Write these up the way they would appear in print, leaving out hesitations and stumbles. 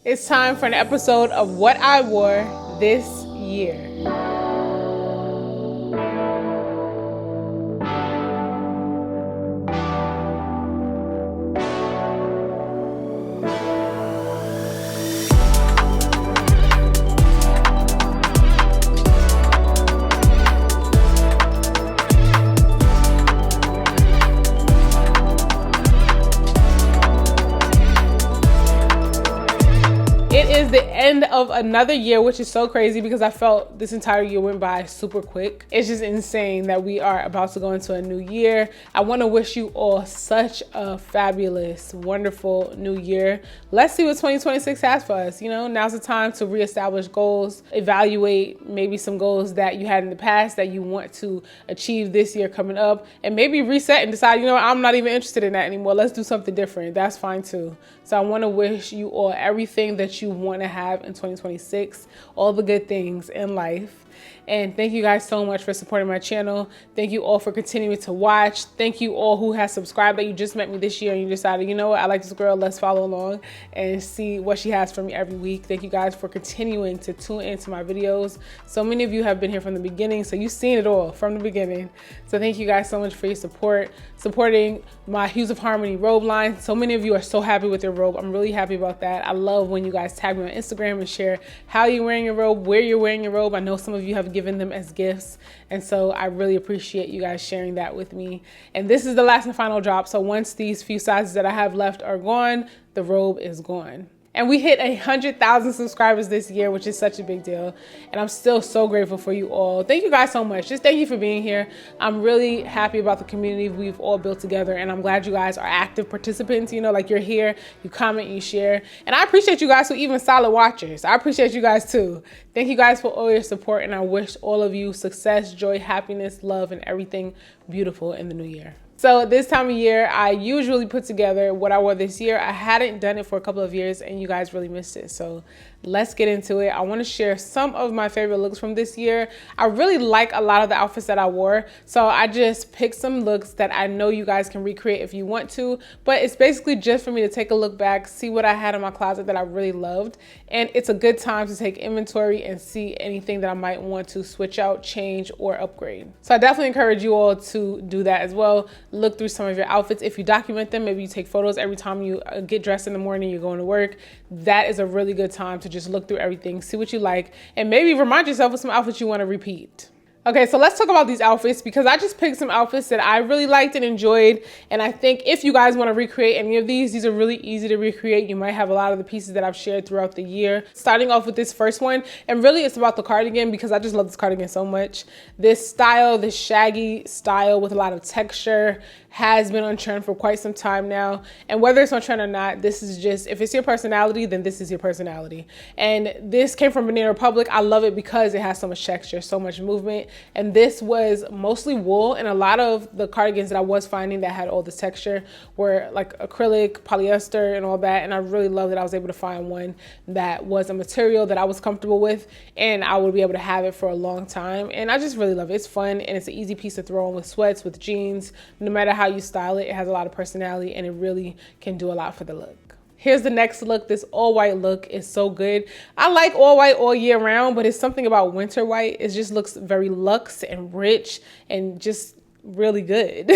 It's time for an episode of What I Wore This Year. It is the end of another year, which is so crazy because I felt this entire year went by super quick. It's just insane that we are about to go into a new year. I want to wish you all such a fabulous, wonderful new year. Let's see what 2026 has for us. You know, now's the time to reestablish goals, evaluate maybe some goals that you had in the past that you want to achieve this year coming up, and maybe reset and decide, you know, I'm not even interested in that anymore. Let's do something different. That's fine too. So I want to wish you all everything that you want to have in 2026, all the good things in life. And thank you guys so much for supporting my channel. Thank you all for continuing to watch. Thank you all who has subscribed that you just met me this year and you decided, you know what, I like this girl, let's follow along and see what she has for me every week. Thank you guys for continuing to tune into my videos. So many of you have been here from the beginning, so you've seen it all from the beginning. So thank you guys so much for your support, supporting my Hues of Harmony robe line. So many of you are so happy with your robe. I'm really happy about that. I love when you guys tag me on Instagram and share how you're wearing your robe, where you're wearing your robe. I know some of you have given them as gifts, and so I really appreciate you guys sharing that with me. And this is the last and final drop, so once these few sizes that I have left are gone, the robe is gone. And we hit 100,000 subscribers this year, which is such a big deal. And I'm still so grateful for you all. Thank you guys so much. Just thank you for being here. I'm really happy about the community we've all built together. And I'm glad you guys are active participants. You know, like you're here, you comment, you share. And I appreciate you guys who even solid watchers. I appreciate you guys too. Thank you guys for all your support. And I wish all of you success, joy, happiness, love, and everything beautiful in the new year. So this time of year, I usually put together what I wore this year. I hadn't done it for a couple of years and you guys really missed it. So let's get into it. I want to share some of my favorite looks from this year. I really like a lot of the outfits that I wore. So I just picked some looks that I know you guys can recreate if you want to, but it's basically just for me to take a look back, see what I had in my closet that I really loved. And it's a good time to take inventory and see anything that I might want to switch out, change, or upgrade. So I definitely encourage you all to do that as well. Look through some of your outfits. If you document them, maybe you take photos every time you get dressed in the morning, you're going to work. That is a really good time to just look through everything, see what you like, and maybe remind yourself of some outfits you want to repeat. Okay, so let's talk about these outfits because I just picked some outfits that I really liked and enjoyed. And I think if you guys want to recreate any of these are really easy to recreate. You might have a lot of the pieces that I've shared throughout the year. Starting off with this first one, and really it's about the cardigan because I just love this cardigan so much. This style, this shaggy style with a lot of texture, has been on trend for quite some time now. And whether it's on trend or not, this is just, if it's your personality, then this is your personality. And this came from Banana Republic. I love it because it has so much texture, so much movement. And this was mostly wool, and a lot of the cardigans that I was finding that had all this texture were like acrylic, polyester, and all that. And I really love that I was able to find one that was a material that I was comfortable with and I would be able to have it for a long time. And I just really love it. It's fun and it's an easy piece to throw on with sweats, with jeans. No matter how you style it, it has a lot of personality and it really can do a lot for the look. Here's the next look. This all white look is so good. I like all white all year round, but it's something about winter white. It just looks very luxe and rich and just really good.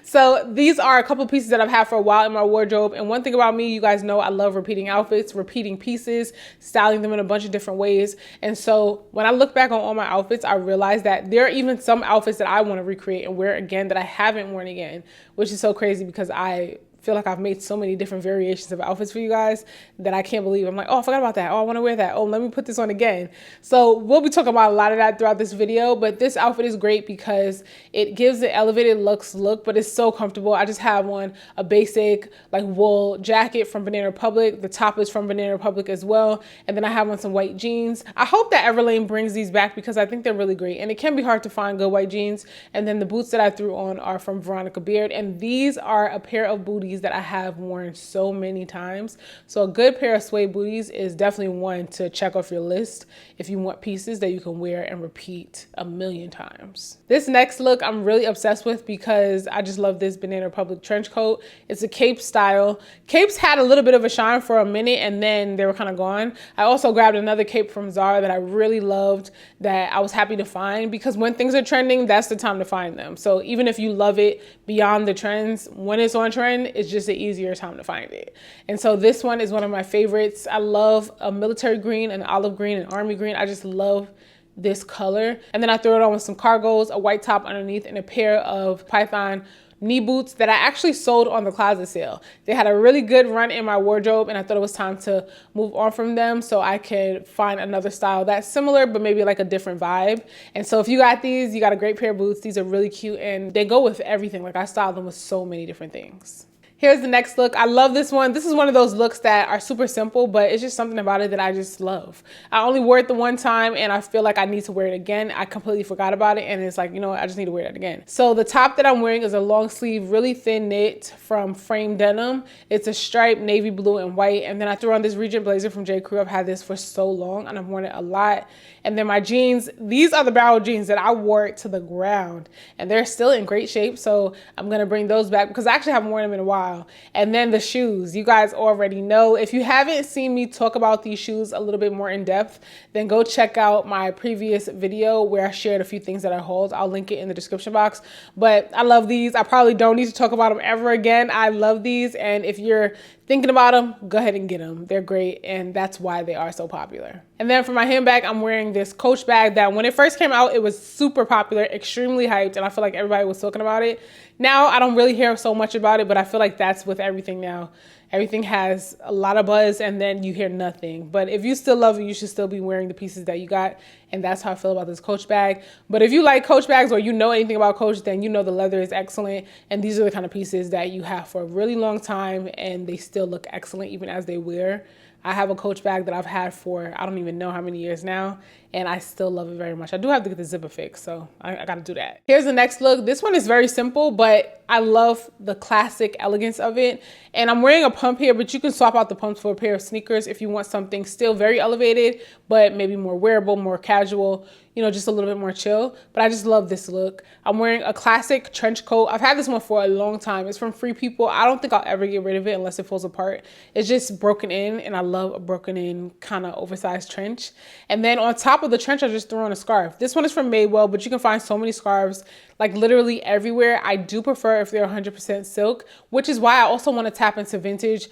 So these are a couple pieces that I've had for a while in my wardrobe. And one thing about me, you guys know I love repeating outfits, repeating pieces, styling them in a bunch of different ways. And so when I look back on all my outfits, I realize that there are even some outfits that I want to recreate and wear again that I haven't worn again, which is so crazy because I feel like I've made so many different variations of outfits for you guys that I can't believe. I'm like, oh, I forgot about that. Oh, I want to wear that. Oh, let me put this on again. So we'll be talking about a lot of that throughout this video, but this outfit is great because it gives the elevated luxe look, but it's so comfortable. I just have on a basic like wool jacket from Banana Republic. The top is from Banana Republic as well. And then I have on some white jeans. I hope that Everlane brings these back because I think they're really great. And it can be hard to find good white jeans. And then the boots that I threw on are from Veronica Beard. And these are a pair of booties booties that I have worn so many times. So a good pair of suede booties is definitely one to check off your list if you want pieces that you can wear and repeat a million times. This next look I'm really obsessed with because I just love this Banana Republic trench coat. It's a cape style. Capes had a little bit of a shine for a minute and then they were kind of gone. I also grabbed another cape from Zara that I really loved that I was happy to find, because when things are trending, that's the time to find them. So even if you love it beyond the trends, when it's on trend, it's just an easier time to find it. And so this one is one of my favorites. I love a military green, an olive green, an army green. I just love this color. And then I throw it on with some cargos, a white top underneath, and a pair of Python knee boots that I actually sold on the closet sale. They had a really good run in my wardrobe and I thought it was time to move on from them so I could find another style that's similar but maybe like a different vibe. And so if you got these, you got a great pair of boots. These are really cute and they go with everything. Like I styled them with so many different things. Here's the next look. I love this one. This is one of those looks that are super simple, but it's just something about it that I just love. I only wore it the one time and I feel like I need to wear it again. I completely forgot about it and it's like, you know what, I just need to wear it again. So the top that I'm wearing is a long sleeve, really thin knit from Frame Denim. It's a striped navy blue and white. And then I threw on this Regent blazer from J. Crew. I've had this for so long and I've worn it a lot. And then my jeans, these are the barrel jeans that I wore it to the ground and they're still in great shape. So I'm gonna bring those back because I actually haven't worn them in a while. And then the shoes, you guys already know. If you haven't seen me talk about these shoes a little bit more in depth, then go check out my previous video where I shared a few things that I hauled. I'll link it in the description box. But I love these. I probably don't need to talk about them ever again. I love these. And if you're thinking about them, go ahead and get them. They're great. And that's why they are so popular. And then for my handbag, I'm wearing this Coach bag that when it first came out, it was super popular, extremely hyped. And I feel like everybody was talking about it. Now, I don't really hear so much about it, but I feel like that's with everything now. Everything has a lot of buzz and then you hear nothing. But if you still love it, you should still be wearing the pieces that you got. And that's how I feel about this Coach bag. But if you like Coach bags or you know anything about Coach, then you know the leather is excellent. And these are the kind of pieces that you have for a really long time and they still look excellent even as they wear. I have a Coach bag that I've had for I don't even know how many years now, and I still love it very much. I do have to get the zipper fixed, so I gotta do that. Here's the next look. This one is very simple, but I love the classic elegance of it. And I'm wearing a pump here, but you can swap out the pumps for a pair of sneakers if you want something still very elevated, but maybe more wearable, more casual, you know, just a little bit more chill. But I just love this look. I'm wearing a classic trench coat. I've had this one for a long time. It's from Free People. I don't think I'll ever get rid of it unless it falls apart. It's just broken in, and I love a broken in kind of oversized trench. And then on top of the trench, I just threw on a scarf. This one is from Madewell, but you can find so many scarves like literally everywhere. I do prefer if they're 100% silk, which is why I also want to tap into vintage.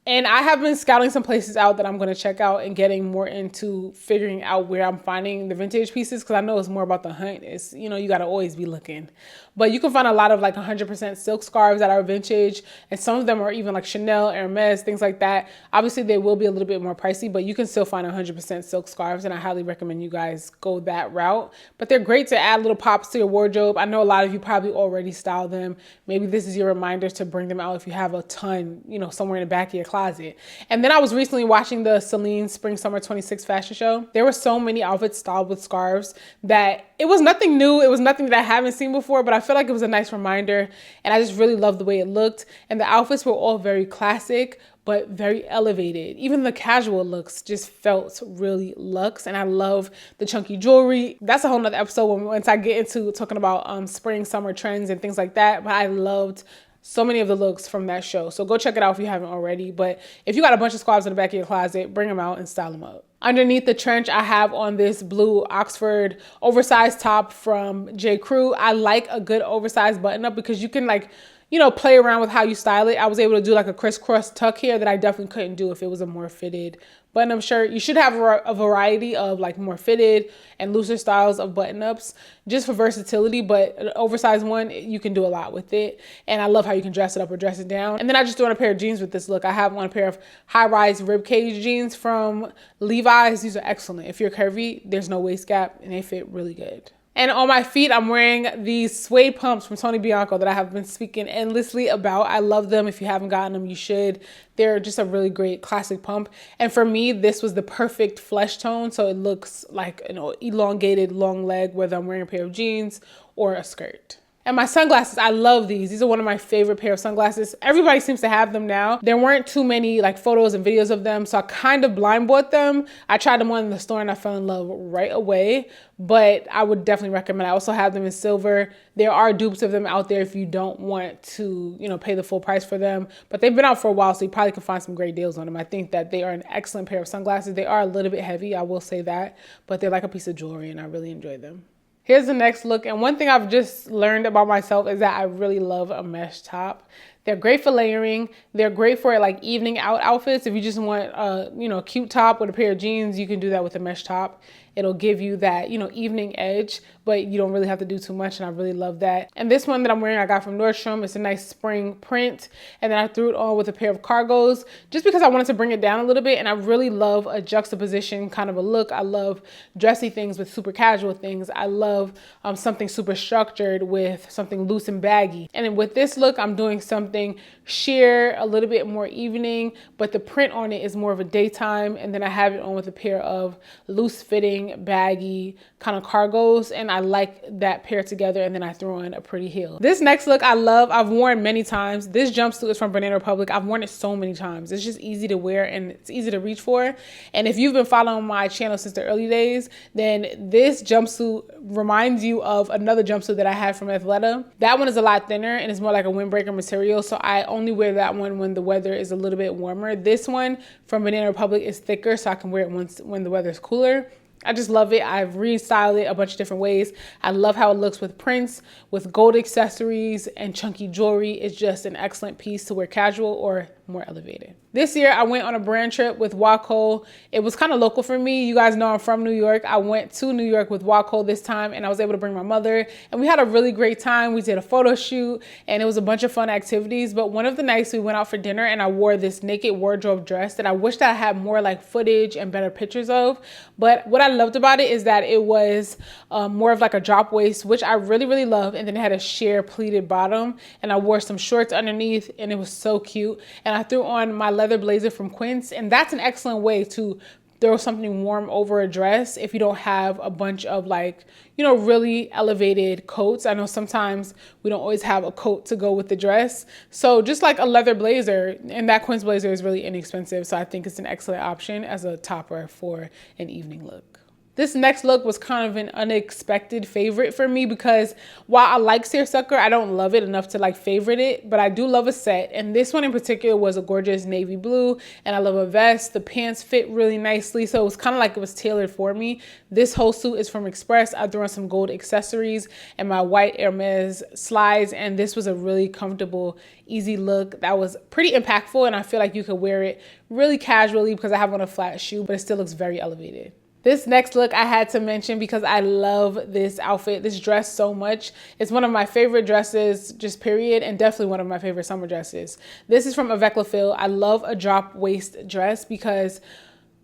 And I have been scouting some places out that I'm going to check out and getting more into figuring out where I'm finding the vintage pieces, because I know it's more about the hunt. It's, you know, you got to always be looking. But you can find a lot of like 100% silk scarves that are vintage, and some of them are even like Chanel, Hermes, things like that. Obviously, they will be a little bit more pricey, but you can still find 100% silk scarves, and I highly recommend you guys go that route. But they're great to add little pops to your wardrobe. I know a lot of you probably already style them. Maybe this is your reminder to bring them out if you have a ton, you know, somewhere in the back of your closet. And then I was recently watching the Celine Spring Summer 26 fashion show. There were so many outfits styled with scarves that it was nothing new. It was nothing that I haven't seen before, but I feel like it was a nice reminder. And I just really loved the way it looked. And the outfits were all very classic, but very elevated. Even the casual looks just felt really luxe. And I love the chunky jewelry. That's a whole nother episode once I get into talking about spring, summer trends and things like that. But I loved so many of the looks from that show. So go check it out if you haven't already. But if you got a bunch of scarves in the back of your closet, bring them out and style them up. Underneath the trench, I have on this blue Oxford oversized top from J. Crew. I like a good oversized button up because you can like, you know, play around with how you style it. I was able to do like a crisscross tuck here that I definitely couldn't do if it was a more fitted button-up shirt. You should have a variety of like more fitted and looser styles of button-ups just for versatility, but an oversized one, you can do a lot with it. And I love how you can dress it up or dress it down. And then I just threw on a pair of jeans with this look. I have on a pair of high-rise ribcage jeans from Levi's. These are excellent. If you're curvy, there's no waist gap and they fit really good. And on my feet, I'm wearing these suede pumps from Tony Bianco that I have been speaking endlessly about. I love them. If you haven't gotten them, you should. They're just a really great classic pump. And for me, this was the perfect flesh tone. So it looks like an elongated long leg, whether I'm wearing a pair of jeans or a skirt. And my sunglasses, I love these. These are one of my favorite pair of sunglasses. Everybody seems to have them now. There weren't too many like photos and videos of them, so I kind of blind bought them. I tried them on in the store and I fell in love right away, but I would definitely recommend. I also have them in silver. There are dupes of them out there if you don't want to, you know, pay the full price for them, but they've been out for a while, so you probably can find some great deals on them. I think that they are an excellent pair of sunglasses. They are a little bit heavy, I will say that, but they're like a piece of jewelry and I really enjoy them. Here's the next look, and one thing I've just learned about myself is that I really love a mesh top. They're great for layering. They're great for like evening out outfits. If you just want a, you know, cute top with a pair of jeans, you can do that with a mesh top. It'll give you that, you know, evening edge, but you don't really have to do too much, and I really love that. And this one that I'm wearing, I got from Nordstrom. It's a nice spring print, and then I threw it on with a pair of cargos just because I wanted to bring it down a little bit, and I really love a juxtaposition kind of a look. I love dressy things with super casual things. I love something super structured with something loose and baggy. And then with this look, I'm doing something sheer, a little bit more evening, but the print on it is more of a daytime, and then I have it on with a pair of loose fitting, baggy kind of cargos, and I like that pair together, and then I throw in a pretty heel. This next look I love. I've worn many times. This jumpsuit is from Banana Republic. I've worn it so many times. It's just easy to wear and it's easy to reach for. And if you've been following my channel since the early days, then this jumpsuit reminds you of another jumpsuit that I had from Athleta. That one is a lot thinner and it's more like a windbreaker material, so I only wear that one when the weather is a little bit warmer. This one from Banana Republic is thicker, so I can wear it when the weather is cooler. I just love it. I've restyled it a bunch of different ways. I love how it looks with prints, with gold accessories and chunky jewelry. It's just an excellent piece to wear casual or more elevated. This year I went on a brand trip with Waco. It was kind of local for me. You guys know I'm from New York. I went to New York with Waco this time, and I was able to bring my mother, and we had a really great time. We did a photo shoot and it was a bunch of fun activities, but one of the nights we went out for dinner and I wore this naked wardrobe dress that I wish that I had more like footage and better pictures of. But what I loved about it is that it was more of like a drop waist, which I really, really love. And then it had a sheer pleated bottom, and I wore some shorts underneath, and it was so cute. And I threw on my leather blazer from Quince, and that's an excellent way to throw something warm over a dress if you don't have a bunch of like, you know, really elevated coats. I know sometimes we don't always have a coat to go with the dress. So just like a leather blazer, and that Quince blazer is really inexpensive. So I think it's an excellent option as a topper for an evening look. This next look was kind of an unexpected favorite for me because while I like seersucker, I don't love it enough to like favorite it, but I do love a set. And this one in particular was a gorgeous navy blue, and I love a vest. The pants fit really nicely, so it was kind of like it was tailored for me. This whole suit is from Express. I threw on some gold accessories and my white Hermes slides, and this was a really comfortable, easy look that was pretty impactful, and I feel like you could wear it really casually because I have on a flat shoe, but it still looks very elevated. This next look I had to mention because I love this outfit, this dress so much. It's one of my favorite dresses, just period, and definitely one of my favorite summer dresses. This is from Avec La Fille. I love a drop waist dress because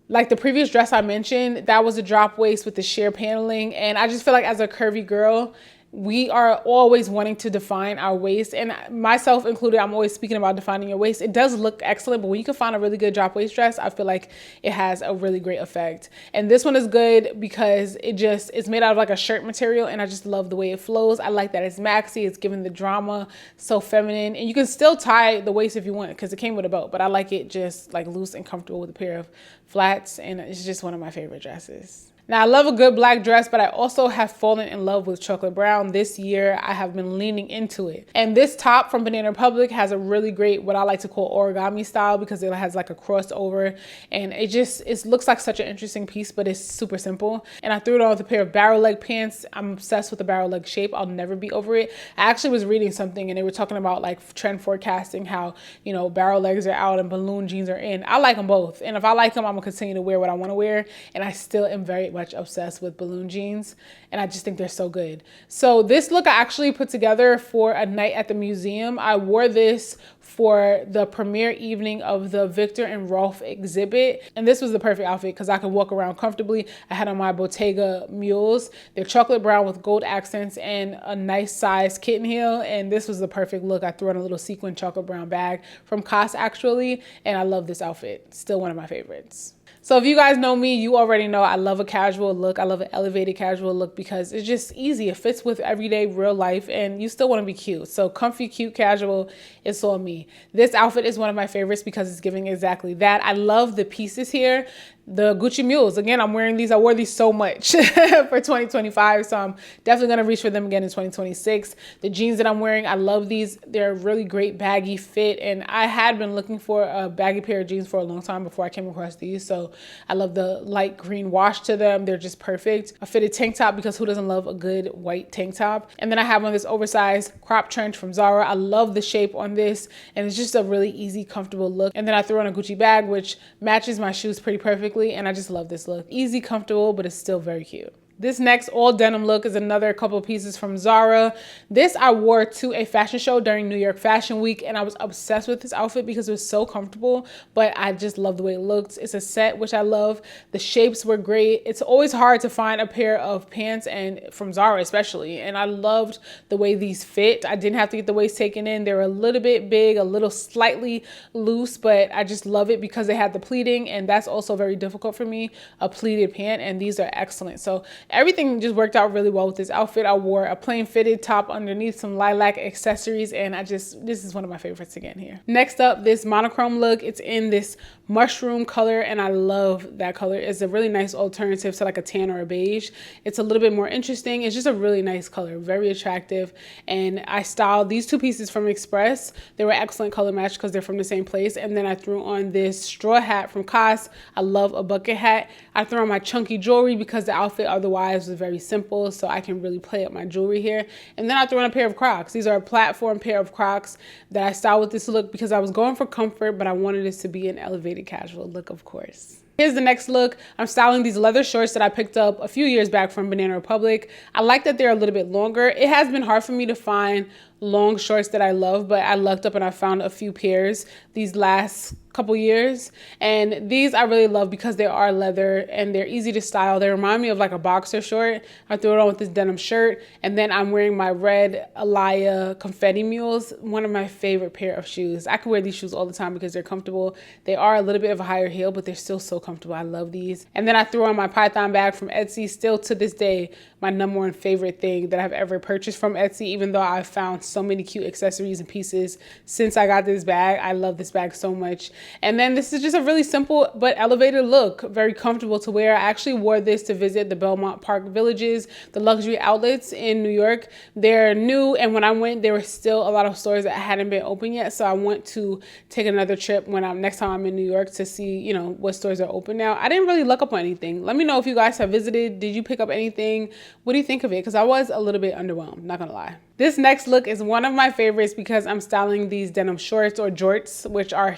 like the previous dress I mentioned, that was a drop waist with the sheer paneling, and I just feel like as a curvy girl, we are always wanting to define our waist, and myself included, I'm always speaking about defining your waist. It does look excellent, but when you can find a really good drop waist dress, I feel like it has a really great effect. And this one is good because it's made out of like a shirt material, and I just love the way it flows. I like that it's maxi, it's giving the drama, so feminine, and you can still tie the waist if you want because it came with a belt, but I like it just like loose and comfortable with a pair of flats, and it's just one of my favorite dresses. Now, I love a good black dress, but I also have fallen in love with chocolate brown. This year, I have been leaning into it. And this top from Banana Republic has a really great, what I like to call origami style, because it has like a crossover, and it looks like such an interesting piece, but it's super simple. And I threw it on with a pair of barrel leg pants. I'm obsessed with the barrel leg shape. I'll never be over it. I actually was reading something and they were talking about like trend forecasting, how, you know, barrel legs are out and balloon jeans are in. I like them both. And if I like them, I'm gonna continue to wear what I wanna wear. And I still am very much obsessed with balloon jeans, and I just think they're so good. So this look I actually put together for a night at the museum. I wore this for the premiere evening of the Victor and Rolf exhibit, and this was the perfect outfit because I could walk around comfortably. I had on my Bottega mules. They're chocolate brown with gold accents and a nice size kitten heel, and this was the perfect look. I threw on a little sequin chocolate brown bag from COS actually, and I love this outfit. Still one of my favorites. So if you guys know me, you already know I love a casual casual look. I love an elevated casual look because it's just easy. It fits with everyday real life and you still want to be cute. So comfy, cute, casual, it's on me. This outfit is one of my favorites because it's giving exactly that. I love the pieces here. The Gucci mules, again, I'm wearing these. I wore these so much for 2025, so I'm definitely going to reach for them again in 2026. The jeans that I'm wearing, I love these. They're a really great baggy fit, and I had been looking for a baggy pair of jeans for a long time before I came across these, so I love the light green wash to them. They're just perfect. A fitted tank top because who doesn't love a good white tank top? And then I have on this oversized crop trench from Zara. I love the shape on this, and it's just a really easy, comfortable look. And then I threw on a Gucci bag, which matches my shoes pretty perfectly. And I just love this look. Easy, comfortable, but it's still very cute. This next all denim look is another couple pieces from Zara. This I wore to a fashion show during New York Fashion Week, and I was obsessed with this outfit because it was so comfortable, but I just love the way it looked. It's a set, which I love. The shapes were great. It's always hard to find a pair of pants, and from Zara especially, and I loved the way these fit. I didn't have to get the waist taken in. They were a little bit big, a little slightly loose, but I just love it because they had the pleating, and that's also very difficult for me, a pleated pant, and these are excellent. So everything just worked out really well with this outfit. I wore a plain fitted top underneath, some lilac accessories, and this is one of my favorites again here. Next up, this monochrome look. It's in this mushroom color, and I love that color. It's a really nice alternative to like a tan or a beige. It's a little bit more interesting. It's just a really nice color, very attractive. And I styled these two pieces from Express. They were excellent color match because they're from the same place. And then I threw on this straw hat from Cos. I love a bucket hat. I threw on my chunky jewelry because the outfit otherwise was very simple, so I can really play up my jewelry here. And then I threw on a pair of Crocs. These are a platform pair of Crocs that I styled with this look because I was going for comfort, but I wanted this to be an elevated casual look, of course. Here's the next look. I'm styling these leather shorts that I picked up a few years back from Banana Republic. I like that they're a little bit longer. It has been hard for me to find long shorts that I love, but I lucked up and I found a few pairs these last couple years, and these I really love because they are leather and they're easy to style. They remind me of like a boxer short. I threw it on with this denim shirt, and then I'm wearing my red Alaya confetti mules, one of my favorite pair of shoes. I can wear these shoes all the time because they're comfortable. They are a little bit of a higher heel, but they're still so comfortable. I love these. And then I threw on my Python bag from Etsy, still to this day my #1 favorite thing that I've ever purchased from Etsy, even though I've found so many cute accessories and pieces since I got this bag. I love this bag so much. And then this is just a really simple but elevated look, very comfortable to wear. I actually wore this to visit the Belmont Park Villages, the luxury outlets in New York. They're new, and when I went, there were still a lot of stores that hadn't been open yet. So I want to take another trip next time I'm in New York to see, you know, what stores are open now. I didn't really look up on anything. Let me know if you guys have visited. Did you pick up anything? What do you think of it? Because I was a little bit underwhelmed, not gonna lie. This next look is one of my favorites because I'm styling these denim shorts or jorts, which are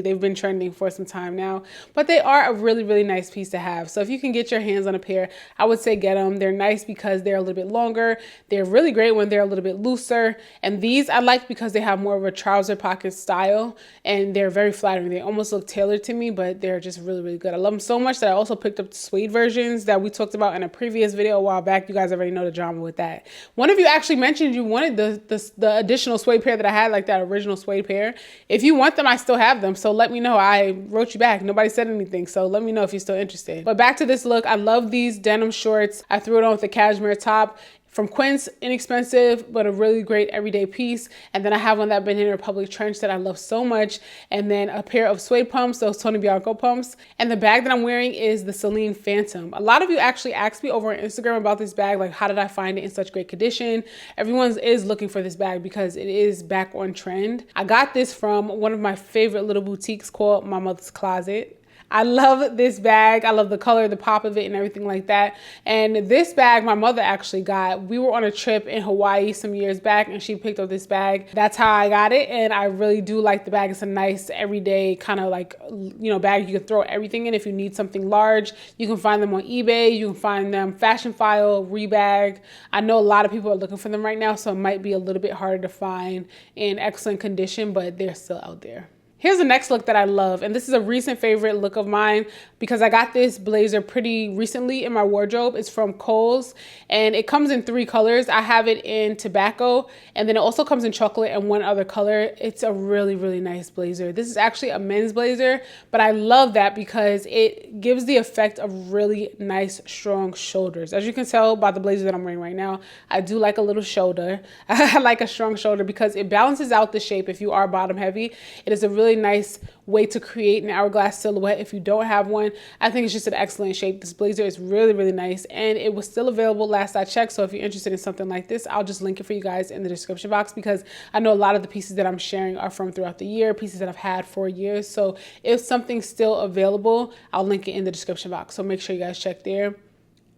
they've been trending for some time now, but they are a really, really nice piece to have. So if you can get your hands on a pair, I would say get them. They're nice because they're a little bit longer. They're really great when they're a little bit looser. And these I like because they have more of a trouser pocket style and they're very flattering. They almost look tailored to me, but they're just really, really good. I love them so much that I also picked up the suede versions that we talked about in a previous video a while back. You guys already know the drama with that. One of you actually mentioned you wanted the additional suede pair that I had, like that original suede pair. If you want them, I still have them. So let me know. I wrote you back. Nobody said anything. So let me know if you're still interested. But back to this look. I love these denim shorts. I threw it on with a cashmere top from Quince, inexpensive, but a really great everyday piece. And then I have on that Banana Republic trench that I love so much. And then a pair of suede pumps, those Tony Bianco pumps. And the bag that I'm wearing is the Celine Phantom. A lot of you actually asked me over on Instagram about this bag, like how did I find it in such great condition? Everyone is looking for this bag because it is back on trend. I got this from one of my favorite little boutiques called My Mother's Closet. I love this bag. I love the color, the pop of it and everything like that. And this bag my mother actually got. We were on a trip in Hawaii some years back and she picked up this bag. That's how I got it. And I really do like the bag. It's a nice everyday kind of like, you know, bag you can throw everything in if you need something large. You can find them on eBay. You can find them Fashion File, Rebag. I know a lot of people are looking for them right now, so it might be a little bit harder to find in excellent condition, but they're still out there. Here's the next look that I love, and this is a recent favorite look of mine because I got this blazer pretty recently in my wardrobe. It's from Kohl's, and it comes in 3 colors. I have it in tobacco, and then it also comes in chocolate and 1 other color. It's a really, really nice blazer. This is actually a men's blazer, but I love that because it gives the effect of really nice, strong shoulders. As you can tell by the blazer that I'm wearing right now, I do like a little shoulder. I like a strong shoulder because it balances out the shape if you are bottom heavy. It is a really nice way to create an hourglass silhouette if you don't have one. I think it's just an excellent shape. This blazer is really, really nice, and it was still available last I checked. So if you're interested in something like this, I'll just link it for you guys in the description box because I know a lot of the pieces that I'm sharing are from throughout the year, pieces that I've had for years. So if something's still available, I'll link it in the description box. So make sure you guys check there.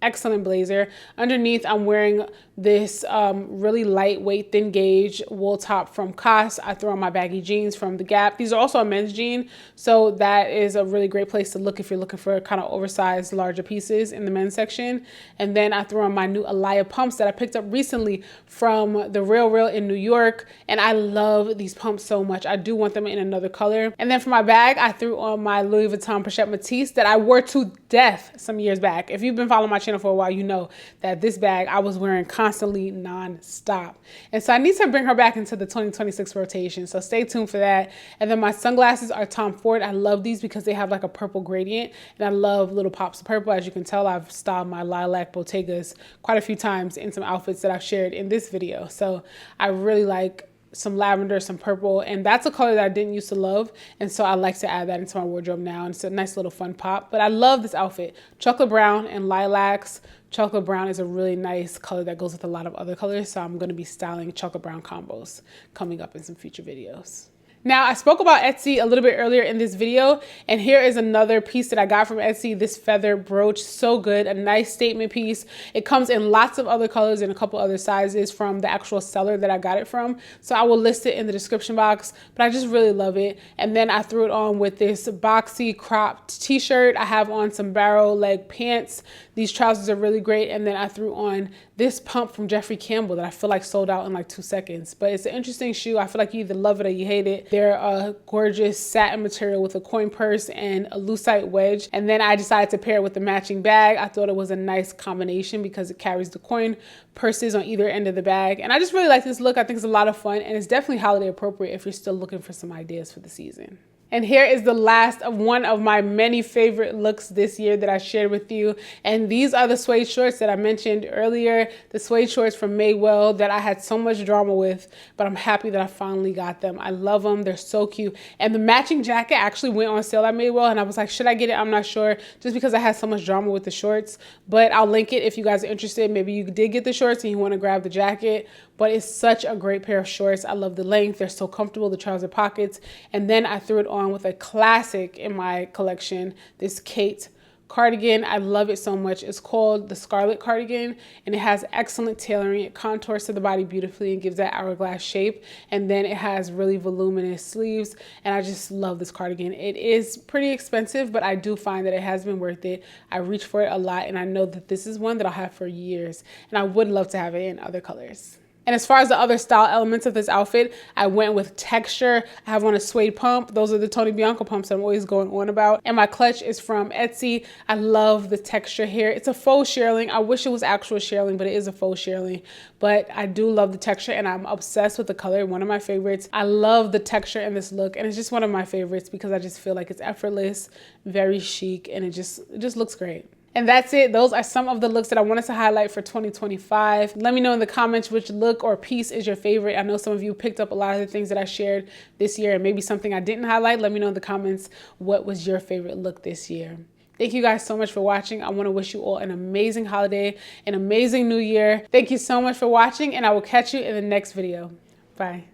Excellent blazer. Underneath, I'm wearing this really lightweight, thin gauge wool top from COS. I threw on my baggy jeans from The Gap. These are also a men's jean, so that is a really great place to look if you're looking for kind of oversized, larger pieces in the men's section. And then I threw on my new Alaya pumps that I picked up recently from the Real in New York, and I love these pumps so much. I do want them in another color. And then for my bag, I threw on my Louis Vuitton Pochette Matisse that I wore to death some years back. If you've been following my channel for a while, you know that this bag I was wearing constantly non-stop. And so I need to bring her back into the 2026 rotation. So stay tuned for that. And then my sunglasses are Tom Ford. I love these because they have like a purple gradient, and I love little pops of purple. As you can tell, I've styled my lilac Bottegas quite a few times in some outfits that I've shared in this video. So I really like some lavender, some purple, and that's a color that I didn't used to love, and so I like to add that into my wardrobe now, and it's a nice little fun pop. But I love this outfit. Chocolate brown and lilacs. Chocolate brown is a really nice color that goes with a lot of other colors, so I'm going to be styling chocolate brown combos coming up in some future videos. Now, I spoke about Etsy a little bit earlier in this video, and here is another piece that I got from Etsy, this feather brooch. So good, a nice statement piece. It comes in lots of other colors and a couple other sizes from the actual seller that I got it from. So I will list it in the description box, but I just really love it. And then I threw it on with this boxy cropped t-shirt. I have on some barrel leg pants. These trousers are really great. And then I threw on this pump from Jeffrey Campbell that I feel like sold out in like 2 seconds. But it's an interesting shoe. I feel like you either love it or you hate it. They're a gorgeous satin material with a coin purse and a lucite wedge. And then I decided to pair it with the matching bag. I thought it was a nice combination because it carries the coin purses on either end of the bag. And I just really like this look. I think it's a lot of fun, and it's definitely holiday appropriate if you're still looking for some ideas for the season. And here is the last of one of my many favorite looks this year that I shared with you. And these are the suede shorts that I mentioned earlier, the suede shorts from Madewell that I had so much drama with, but I'm happy that I finally got them. I love them. They're so cute. And the matching jacket actually went on sale at Madewell, and I was like, should I get it? I'm not sure, just because I had so much drama with the shorts. But I'll link it if you guys are interested. Maybe you did get the shorts and you want to grab the jacket. But it's such a great pair of shorts. I love the length. They're so comfortable, the trouser pockets. And then I threw it on with a classic in my collection, this Kate cardigan. I love it so much. It's called the Scarlet cardigan, and it has excellent tailoring. It contours to the body beautifully and gives that hourglass shape. And then it has really voluminous sleeves, and I just love this cardigan. It is pretty expensive, but I do find that it has been worth it. I reach for it a lot, and I know that this is one that I'll have for years, and I would love to have it in other colors. And as far as the other style elements of this outfit, I went with texture. I have on a suede pump. Those are the Tony Bianco pumps I'm always going on about. And my clutch is from Etsy. I love the texture here. It's a faux shearling. I wish it was actual shearling, but it is a faux shearling. But I do love the texture, and I'm obsessed with the color. One of my favorites. I love the texture in this look, and it's just one of my favorites because I just feel like it's effortless, very chic, and it just looks great. And that's it. Those are some of the looks that I wanted to highlight for 2025. Let me know in the comments which look or piece is your favorite. I know some of you picked up a lot of the things that I shared this year, and maybe something I didn't highlight. Let me know in the comments what was your favorite look this year. Thank you guys so much for watching. I want to wish you all an amazing holiday, an amazing new year. Thank you so much for watching, and I will catch you in the next video. Bye.